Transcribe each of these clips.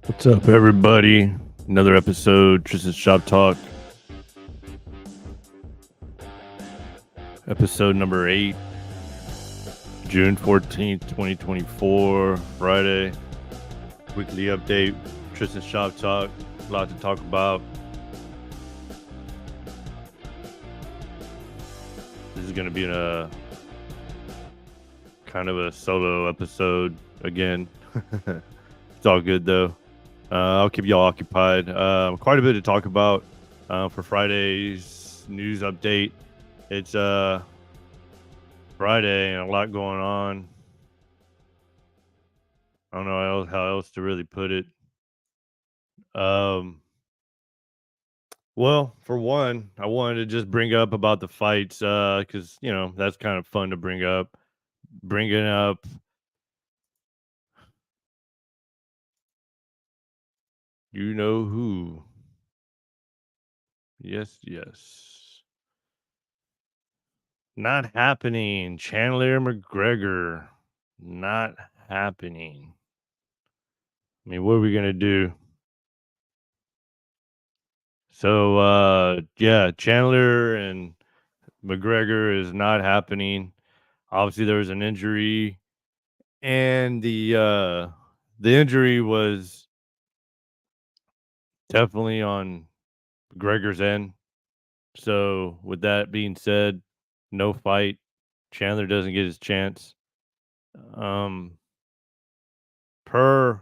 What's up, everybody? Another episode, Tristan's Shop Talk, episode number 8, June 14th, 2024, Friday. Weekly update, Tristan's Shop Talk, a lot to talk about. This is going to be a kind of a solo episode again. It's all good, though. I'll keep y'all occupied. Quite a bit to talk about for Friday's news update. It's Friday and a lot going on. I don't know how else to really put it. Well, for one, I wanted to just bring up about the fights because that's kind of fun to bring up. Bringing up, you know who? Yes. Not happening. Chandler McGregor. Not happening. I mean, what are we gonna do? So yeah, Chandler and McGregor is not happening. Obviously there was an injury, and the injury was definitely on McGregor's end. So with that being said, no fight. Chandler doesn't get his chance. Um per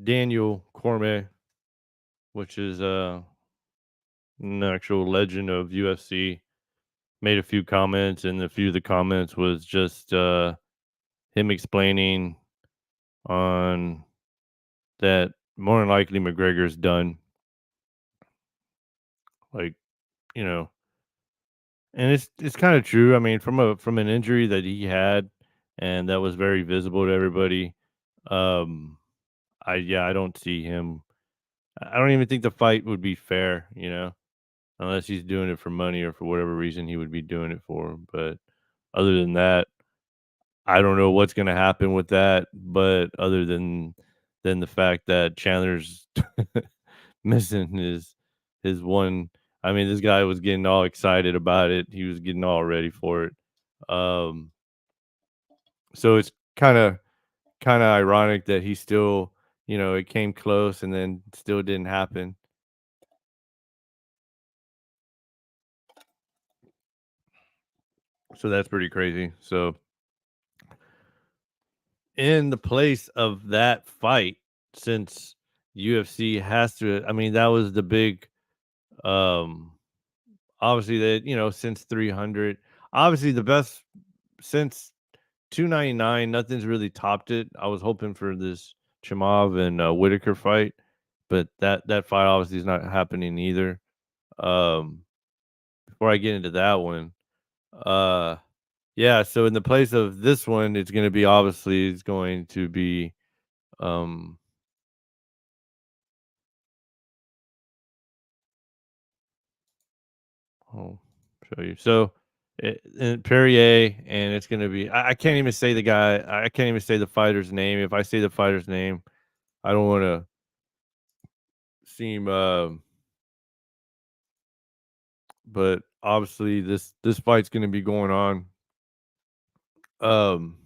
Daniel Cormier, which is an actual legend of UFC, made a few comments, and a few of the comments was just him explaining on that more than likely McGregor's done. Like, you know, and it's kind of true. I mean, from an injury that he had and that was very visible to everybody, um I don't see him. I don't even think the fight would be fair, unless he's doing it for money or for whatever reason he would be doing it for. But other than that, I don't know what's going to happen with that, but other than the fact that Chandler's missing his one. I mean, this guy was getting all excited about it. He was getting all ready for it. Um, so it's kind of ironic that he still, it came close and then still didn't happen. So that's pretty crazy. So in the place of that fight, since UFC has to, I mean, that was the big, um, obviously that, since 300, obviously the best since 299, nothing's really topped it. I was hoping for this Chimov and Whitaker fight, but that fight obviously is not happening either. Um, Before I get into that one, uh, yeah. So in the place of this one, it's going to be obviously it's going to be um, I'll show you. So and Perrier, and it's going to be. I can't even say the guy. I can't even say the fighter's name. If I say the fighter's name, I don't want to seem but obviously this fight's going to be going on. Um,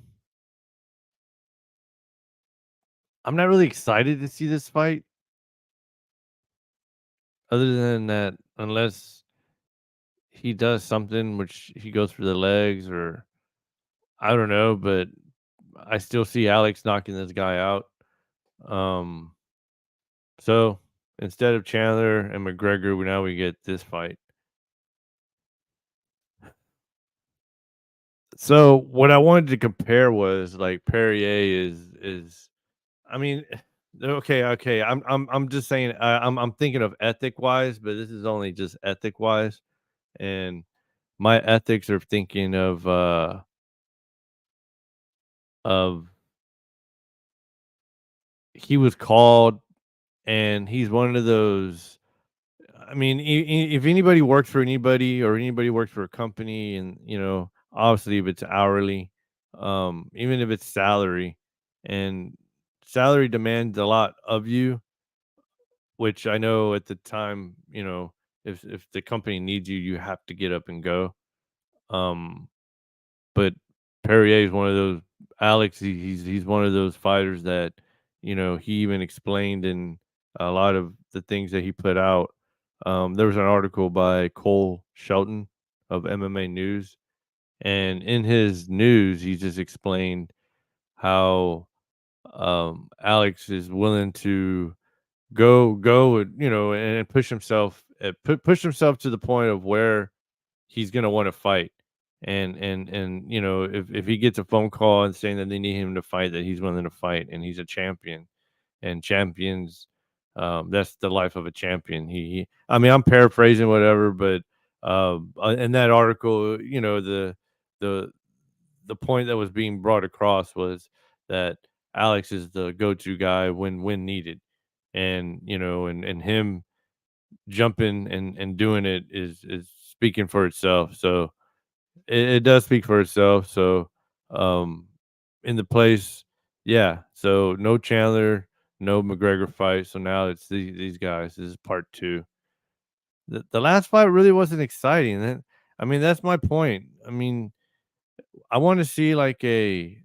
I'm not really excited to see this fight, other than that, unless he does something which he goes for the legs or I don't know, but I still see Alex knocking this guy out. Um, so instead of Chandler and McGregor, now we get this fight. So what I wanted to compare was like Perrier is I mean, okay. I'm just saying. I'm thinking of ethic wise, but this is only just ethic wise, and my ethics are thinking of he was called, and he's one of those. I mean, if anybody works for anybody or anybody works for a company, and obviously if it's hourly, even if it's salary, and salary demands a lot of you, which I know at the time, if the company needs you, you have to get up and go. Um, but Perrier is one of those. Alex, he's one of those fighters that he even explained in a lot of the things that he put out. There was an article by Cole Shelton of MMA News, and in his news, he just explained how Alex is willing to go and push himself push himself to the point of where he's gonna want to fight. And if he gets a phone call and saying that they need him to fight, that he's willing to fight, and he's a champion, and champions, that's the life of a champion. I mean, I'm paraphrasing whatever, but in that article, the the point that was being brought across was that Alex is the go-to guy when needed, and and him jumping and doing it is speaking for itself. So it does speak for itself. So um, in the place, yeah. So no Chandler, no McGregor fight. So now it's these guys. This is part two. The last fight really wasn't exciting. I mean, that's my point. I mean, I want to see like a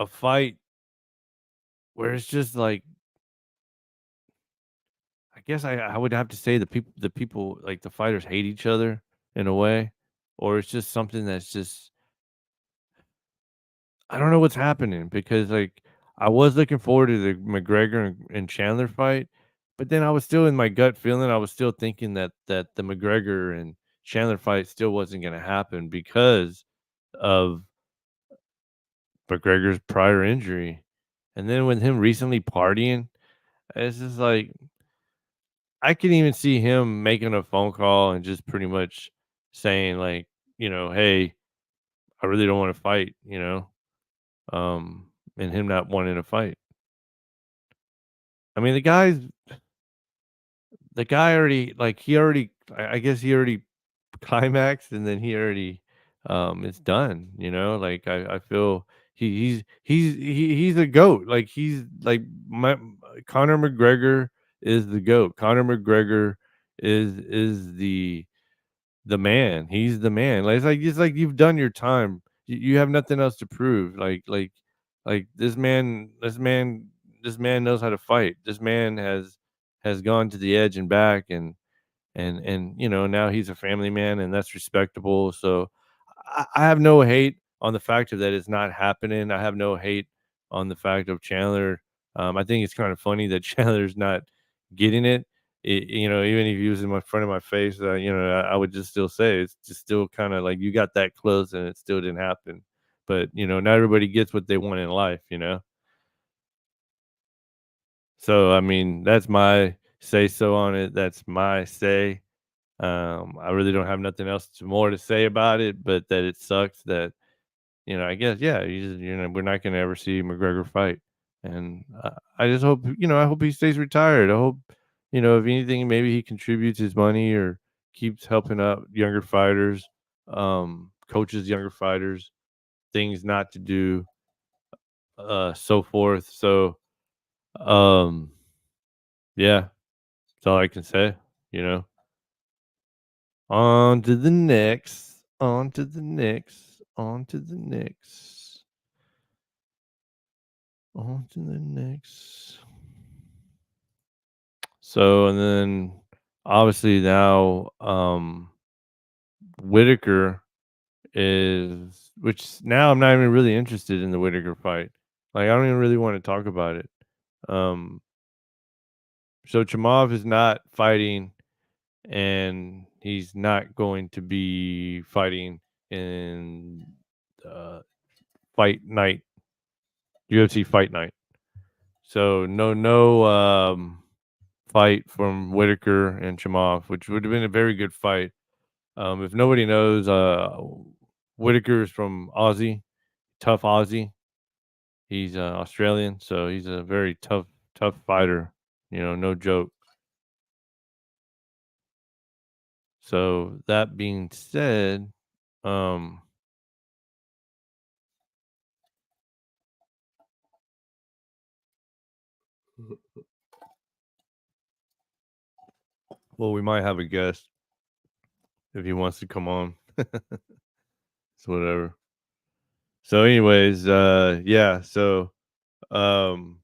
fight where it's just like, I guess I would have to say the people like the fighters hate each other in a way, or it's just something that's just, I don't know what's happening, because like I was looking forward to the McGregor and Chandler fight, but then I was still in my gut feeling, I was still thinking that the McGregor and Chandler fight still wasn't going to happen because of McGregor's prior injury. And then with him recently partying, it's just like I can even see him making a phone call and just pretty much saying like, "Hey, I really don't want to fight," and him not wanting to fight. I mean, the guy already, like, he already, I guess he already climaxed, and then he already it's done, like I feel he's a goat. Like he's like my Conor McGregor is the goat. Conor McGregor is the man. He's the man. Like it's like you've done your time. You have nothing else to prove. Like this man knows how to fight. This man has gone to the edge and back, and now he's a family man, and that's respectable. So I have no hate on the fact of that it's not happening. I have no hate on the fact of Chandler. I think it's kind of funny that Chandler's not getting it. Even if he was in my front of my face, I would just still say it's just still kind of like you got that close and it still didn't happen. But not everybody gets what they want in life. So I mean, that's my say so on it. That's my say. I really don't have nothing else more to say about it, but that it sucks that, I guess, yeah, we're not going to ever see McGregor fight. And I just hope, I hope he stays retired. I hope, if anything, maybe he contributes his money or keeps helping out younger fighters, coaches younger fighters, things not to do, so forth. So, um, yeah, that's all I can say, you know. On to the next. On to the next. On to the next. On to the next. So, and then obviously now, Whitaker which now I'm not even really interested in the Whitaker fight. Like, I don't even really want to talk about it. Um, so Chimov is not fighting, and he's not going to be fighting in uh, fight night UFC Fight Night. So no fight from Whitaker and Chimov, which would have been a very good fight. If nobody knows, Whitaker is from Aussie, tough Aussie. He's Australian, so he's a very tough fighter. No joke. So that being said, um, Well, we might have a guest if he wants to come on. So whatever. So, anyways, yeah. So, um,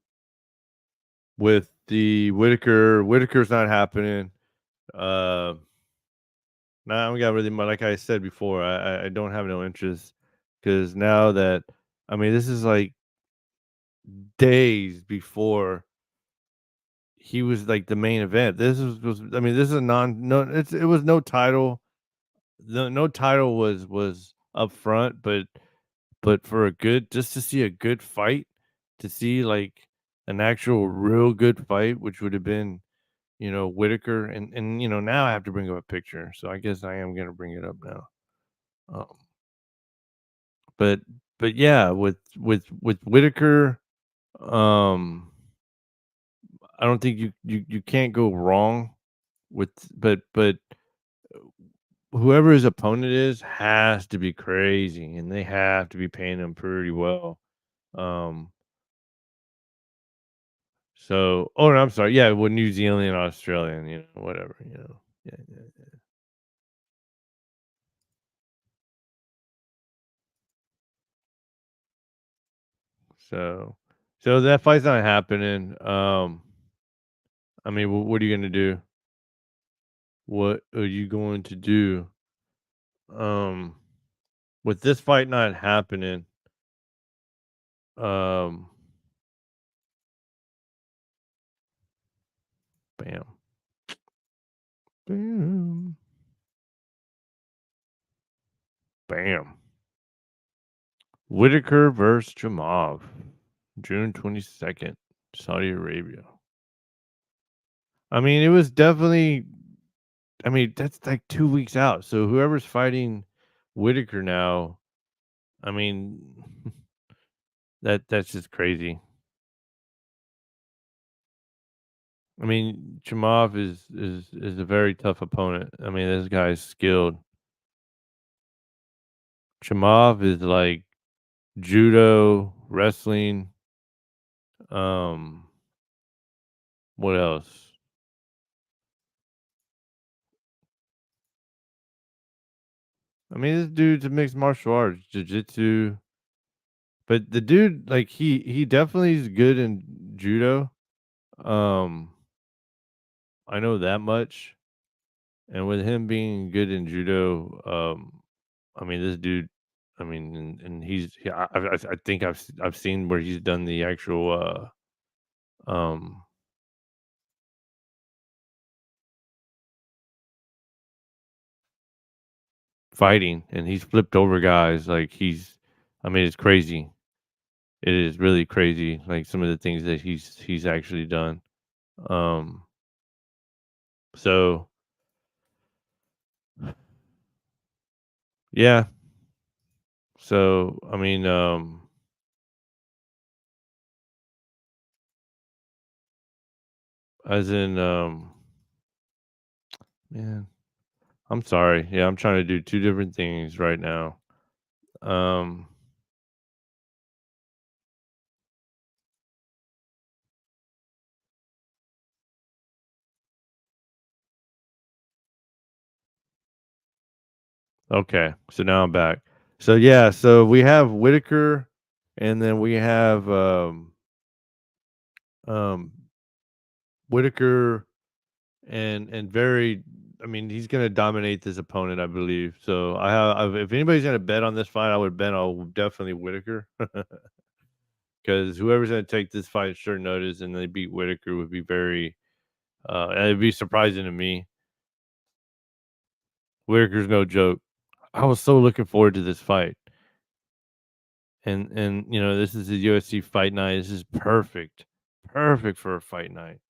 with the Whitaker's not happening. Uh, now we got really much. Like I said before, I don't have no interest because now that I mean, this is like days before he was like the main event. Was I mean, this is a non no. It was no title. No title was up front, but for a good just to see a good fight, to see like an actual real good fight, which would have been, Whitaker and now I have to bring up a picture. So I guess I am gonna bring it up now. Um, but but yeah, with Whitaker, um, I don't think you can't go wrong with but whoever his opponent is has to be crazy and they have to be paying him pretty well. Um, So oh, no, I'm sorry. Yeah, well, New Zealand, Australian, whatever, Yeah, yeah, yeah. So so that fight's not happening. I mean, what are you gonna do? What are you going to do? Um, with this fight not happening, um, bam, bam, bam. Whitaker versus Jamov, June 22nd, Saudi Arabia. I mean, it was definitely I mean, that's like 2 weeks out, so whoever's fighting Whitaker now, I mean, that's just crazy. I mean, Chimov is a very tough opponent. I mean, this guy's skilled. Chimov is like judo, wrestling, um, what else? I mean, this dude's a mixed martial arts, jiu-jitsu, but the dude, like, he definitely is good in judo. Um, I know that much. And with him being good in judo, I mean, this dude, I mean, and I think I've seen where he's done the actual um, fighting, and he's flipped over guys. Like I mean, it's crazy. It is really crazy. Like some of the things that he's actually done. Um, so yeah. So I mean, as in, man, I'm sorry. Yeah, I'm trying to do two different things right now. Um, Okay, so now I'm back. So yeah, so we have Whitaker, and then we have um, Whitaker, and very. I mean, he's gonna dominate this opponent, I believe. So if anybody's gonna bet on this fight, I would bet on definitely Whitaker, because whoever's gonna take this fight at short notice and they beat Whitaker would be very. It'd be surprising to me. Whitaker's no joke. I was so looking forward to this fight. And this is a UFC fight night. This is perfect. Perfect for a fight night.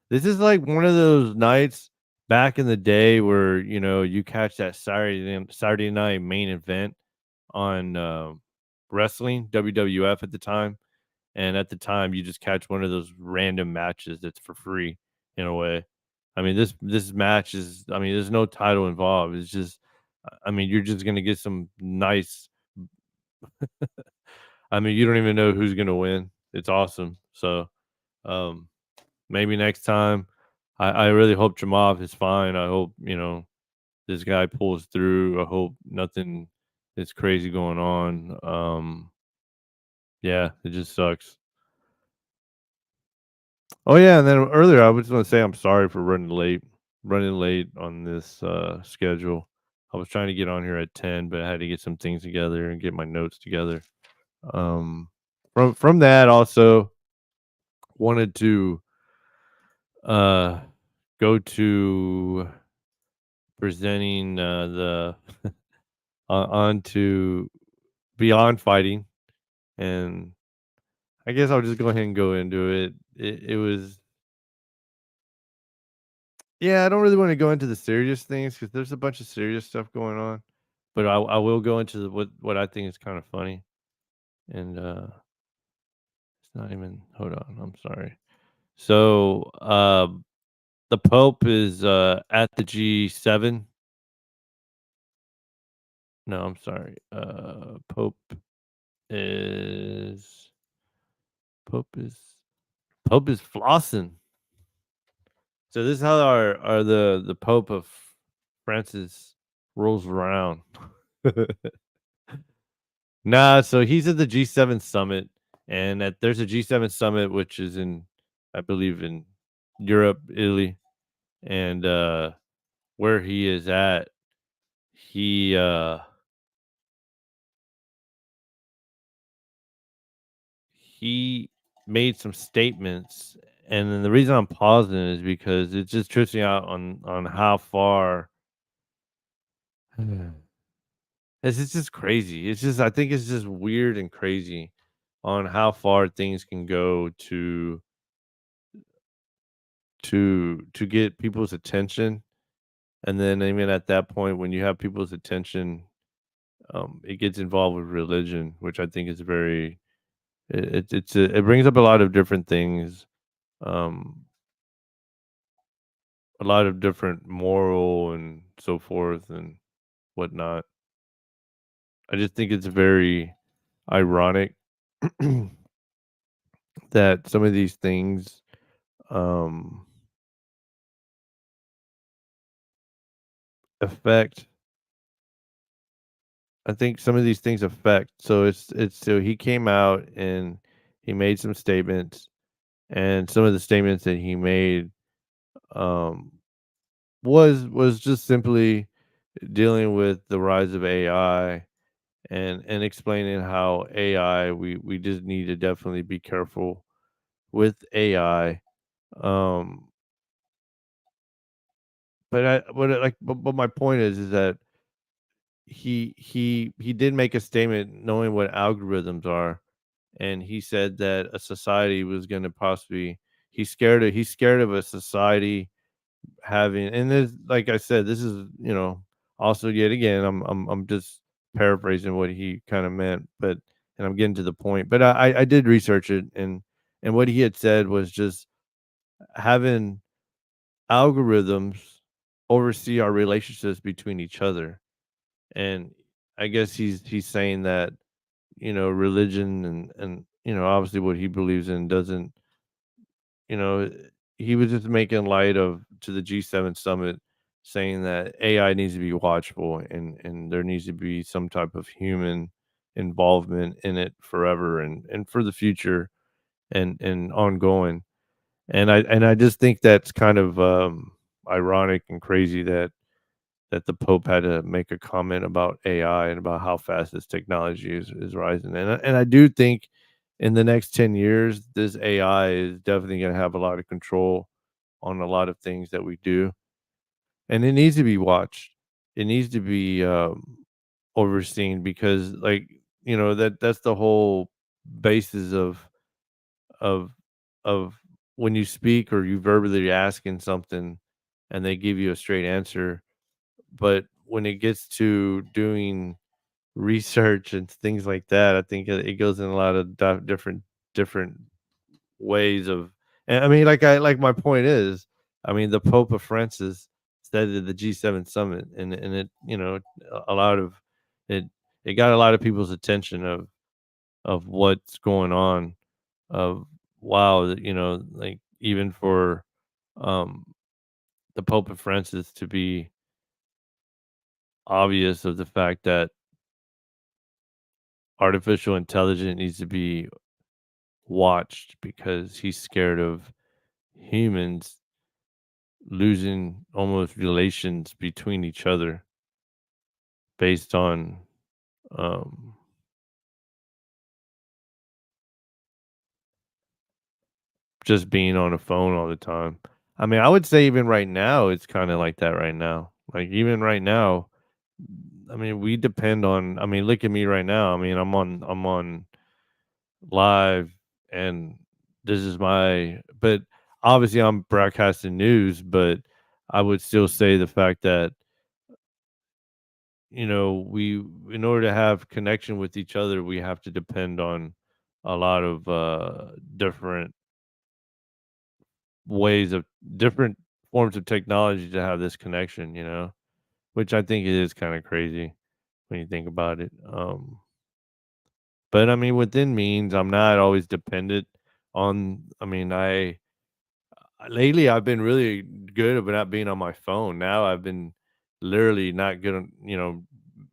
This is like one of those nights back in the day where, you catch that Saturday night main event on wrestling, WWF at the time. And at the time you just catch one of those random matches that's for free in a way. I mean, this match is I mean, there's no title involved. It's just I mean, you're just gonna get some nice I mean, you don't even know who's gonna win. It's awesome. So, Um, maybe next time. I really hope Chamav is fine. I hope, this guy pulls through. I hope nothing is crazy going on. Yeah, it just sucks. Oh yeah, and then earlier I was gonna say I'm sorry for running late on this schedule. I was trying to get on here at 10, but I had to get some things together and get my notes together. Um, from that also wanted to uh go to presenting the on to Beyond Fighting, and I guess I'll just go ahead and go into it. It was, yeah, I don't really want to go into the serious things because there's a bunch of serious stuff going on, but I will go into what I think is kind of funny, and it's not even. Hold on, I'm sorry. So the Pope is at the G7. No, I'm sorry. Is Pope is Pope is flossing. So this is how the Pope of Francis rolls around. Nah, so he's at the G7 summit, and there's a G7 summit which is in, I believe, in Europe, Italy, and where he is at, he he made some statements, and then the reason I'm pausing is because it just trips me out on how far. It's just crazy. It's just, I think it's just weird and crazy on how far things can go to get people's attention, and then even at that point, when you have people's attention, it gets involved with religion, which I think is very, it brings up a lot of different things, um, a lot of different moral and so forth and whatnot. I just think it's very ironic that some of these things, um, affect. I think some of these things affect. So so he came out and he made some statements, and some of the statements that he made, um, was just simply dealing with the rise of AI, and explaining how AI, we just need to definitely be careful with AI. Um, but my point is that he did make a statement knowing what algorithms are, and he said that a society was going to possibly, he's scared of a society having, and this, like I said, this is, also, yet again, I'm just paraphrasing what he kind of meant, but, and I'm getting to the point, but I did research it, and what he had said was just having algorithms oversee our relationships between each other. And I guess he's saying that, religion, and obviously what he believes in doesn't, you know, he was just making light of to the G7 summit, saying that AI needs to be watchful, and there needs to be some type of human involvement in it forever, and for the future, and ongoing. And I just think that's kind of ironic and crazy that the Pope had to make a comment about AI and about how fast this technology is rising. And I do think in the next 10 years, this AI is definitely going to have a lot of control on a lot of things that we do. And it needs to be watched. It needs to be overseen because, like, that's the whole basis of of when you speak or you verbally asking something and they give you a straight answer. But when it gets to doing research and things like that, I think it goes in a lot of different ways of, and I mean, like my point is, I mean, the Pope of Francis said at the G7 summit, and it, a lot of it it got a lot of people's attention of what's going on, of wow, like even for um the Pope and Francis to be obvious of the fact that artificial intelligence needs to be watched because he's scared of humans losing almost relations between each other based on um just being on a phone all the time. I mean, I would say even right now it's kind of like that right now. Like even right now, I mean, we depend on, I mean, look at me right now. I mean, I'm on live, and this is my, but obviously I'm broadcasting news, but I would still say the fact that, we, in order to have connection with each other, we have to depend on a lot of different ways of different forms of technology to have this connection, which I think it is kind of crazy when you think about it. But I mean, within means, I'm not always dependent on, I mean, lately I've been really good about not being on my phone. Now I've been literally not good on,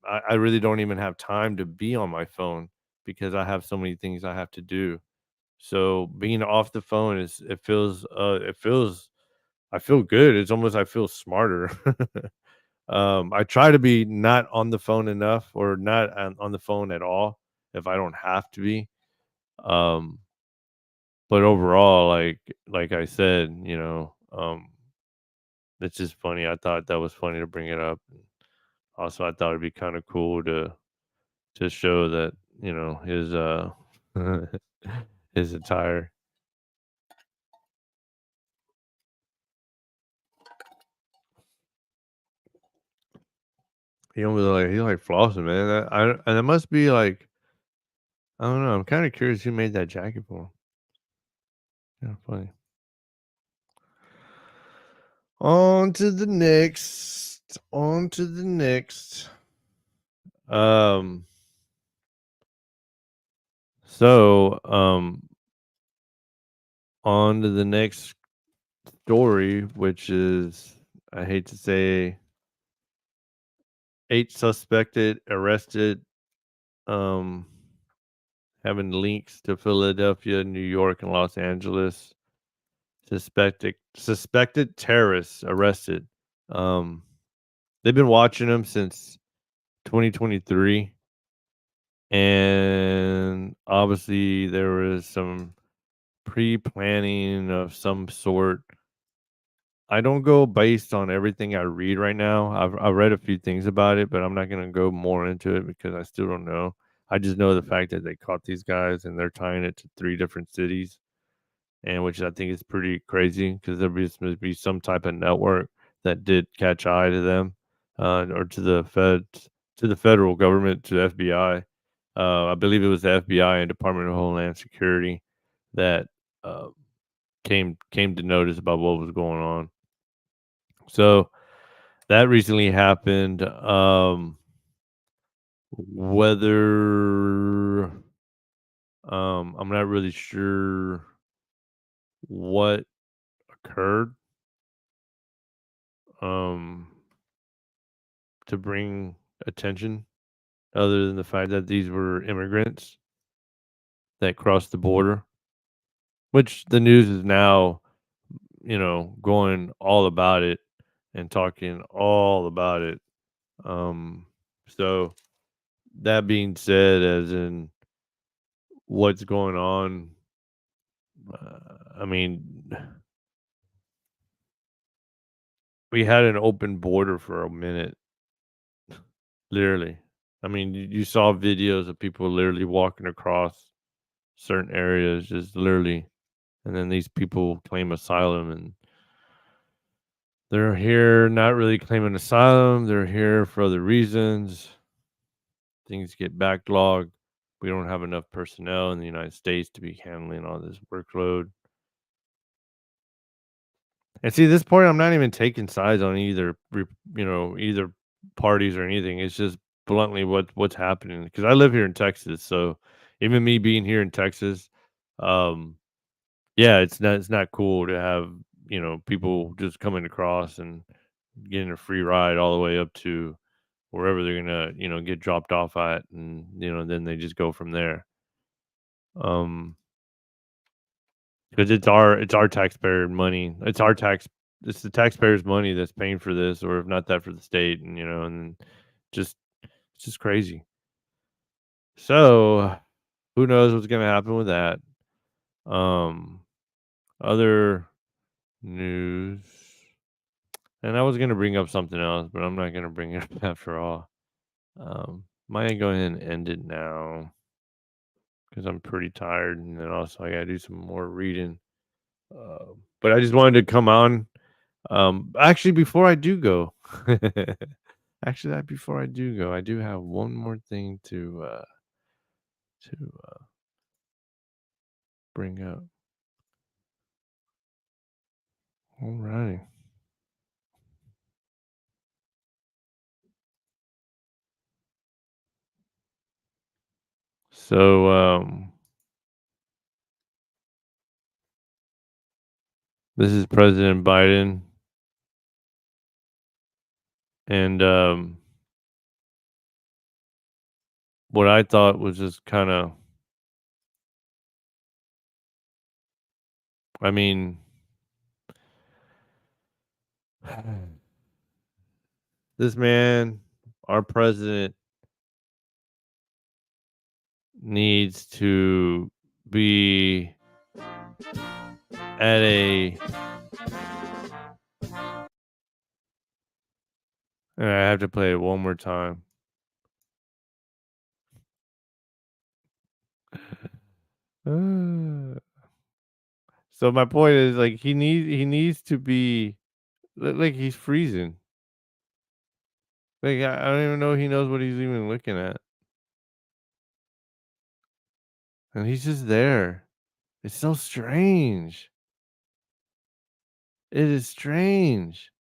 I really don't even have time to be on my phone because I have so many things I have to do. So being off the phone it feels I feel good. It's almost I feel smarter. I try to be not on the phone enough or not on the phone at all if I don't have to be. Um, but overall, like I said, it's just funny. I thought that was funny to bring it up. Also, I thought it'd be kind of cool to show that his his attire. He like flossing, man. And it must be like I don't know. I'm kind of curious who made that jacket for him. Yeah, funny. On to the next. On to the next. Um. So, on to the next story, which is, I hate to say, 8 suspected arrested, um, having links to Philadelphia, New York, and Los Angeles. Suspected terrorists arrested. Um, they've been watching them since 2023, and obviously there was some pre-planning of some sort. I don't go based on everything I read right now. I've read a few things about it, but I'm not gonna go more into it because I still don't know. I just know the fact that they caught these guys and they're tying it to 3 different cities, and which I think is pretty crazy because must be some type of network that did catch eye to them, or to the federal government, to the FBI. I believe it was the FBI and Department of Homeland Security that uh, came to notice about what was going on. So that recently happened. Whether I'm not really sure what occurred um to bring attention other than the fact that these were immigrants that crossed the border, which the news is now, going all about it and talking all about it. Um, so that being said, as in what's going on, I mean, we had an open border for a minute, literally. I mean, you saw videos of people literally walking across certain areas, just literally, and then these people claim asylum, and they're here not really claiming asylum. They're here for other reasons. Things get backlogged. We don't have enough personnel in the United States to be handling all this workload. And see, at this point, I'm not even taking sides on either parties or anything. It's just bluntly what's happening because I live here in Texas. So even me being here in Texas, um, Yeah, it's not cool to have, people just coming across and getting a free ride all the way up to wherever they're gonna, get dropped off at, and, then they just go from there. Um, because it's our taxpayer money. It's the taxpayers' money that's paying for this, or if not that for the state, and just it's just crazy. So, who knows what's gonna happen with that? Um, other news, and I was gonna bring up something else, but I'm not gonna bring it up after all. Might go ahead and end it now because I'm pretty tired, and then also I gotta do some more reading. But I just wanted to come on. Actually, before I do go, before I do go, I do have one more thing to bring up. All right. So, this is President Biden, and what I thought was just kind of, I mean, this man, our president, needs to be at a. I have to play it one more time. Uh, so my point is, like, he needs to be like he's freezing. Like, I don't even know he knows what he's even looking at, and he's just there. It's so strange. It is strange.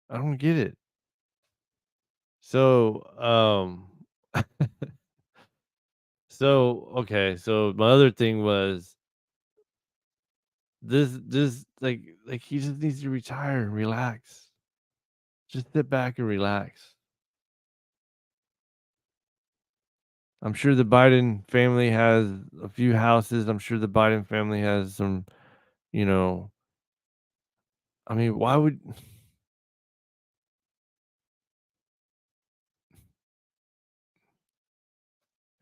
I don't get it. So, okay. So my other thing was this like he just needs to retire and relax. Just sit back and relax. I'm sure the Biden family has a few houses. I'm sure the Biden family has some, you know, I mean, why would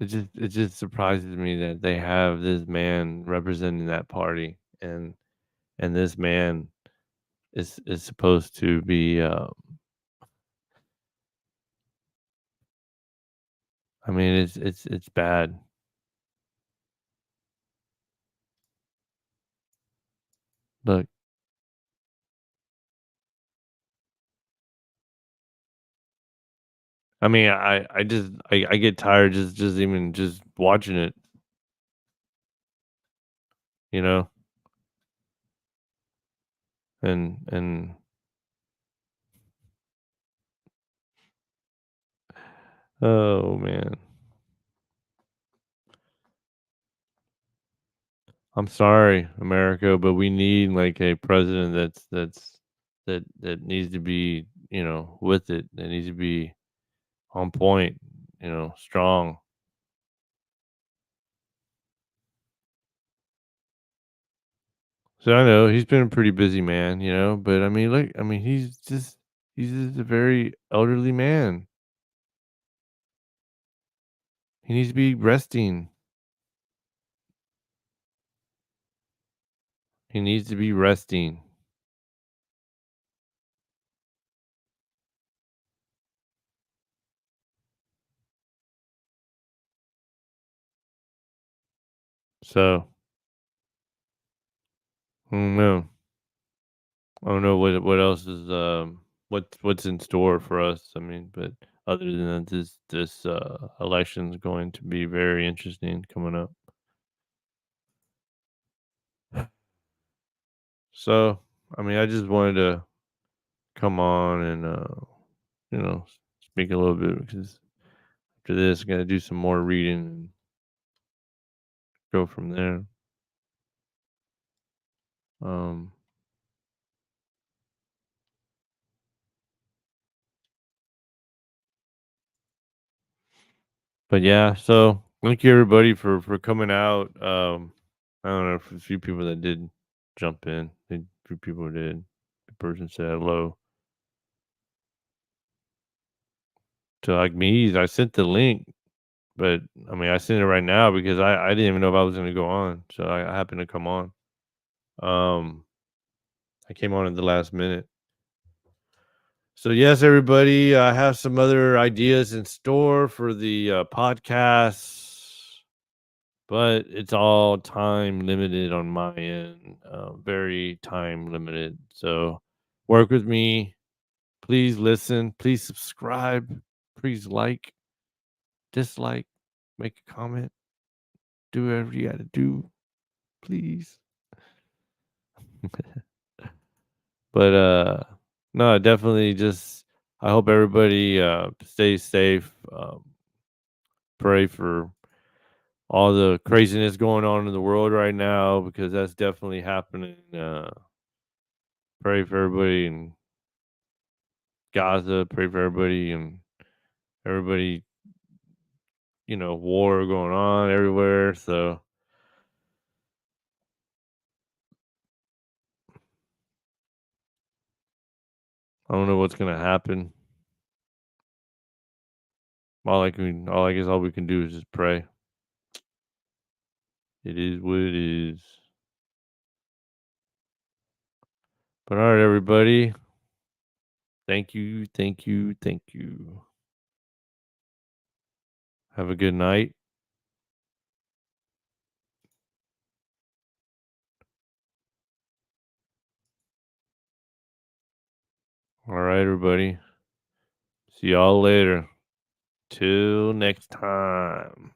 it just surprises me that they have this man representing that party, and this man is supposed to be I mean, it's bad. Look, I mean, I get tired just even just watching it, you know? And oh man. I'm sorry, America, but we need like a president that needs to be, with it. That needs to be on point, strong. So I know he's been a pretty busy man, but I mean, look, I mean, he's just a very elderly man. He needs to be resting. He needs to be resting. So I don't know. I don't know what else is what's in store for us. I mean, but other than that, this election is going to be very interesting coming up. So I mean, I just wanted to come on and speak a little bit because after this, gonna do some more reading and go from there. Um, but yeah, so thank you everybody for coming out. I don't know if a few people that did jump in. A few people did. The person said hello. To like me, I sent the link, but I mean, I sent it right now because I didn't even know if I was gonna go on. So I happened to come on. Um, I came on at the last minute. So yes, everybody, I have some other ideas in store for the podcasts, but it's all time limited on my end. Very time limited. So work with me. Please listen. Please subscribe. Please like, dislike, make a comment. Do whatever you got to do, please. But no, definitely just I hope everybody stays safe. Pray for all the craziness going on in the world right now because that's definitely happening. Pray for everybody in Gaza. Pray for everybody and everybody. War going on everywhere. So I don't know what's gonna happen. All we can do is just pray. It is what it is. But all right, everybody. Thank you, thank you, thank you. Have a good night. All right, everybody. See y'all later. Till next time.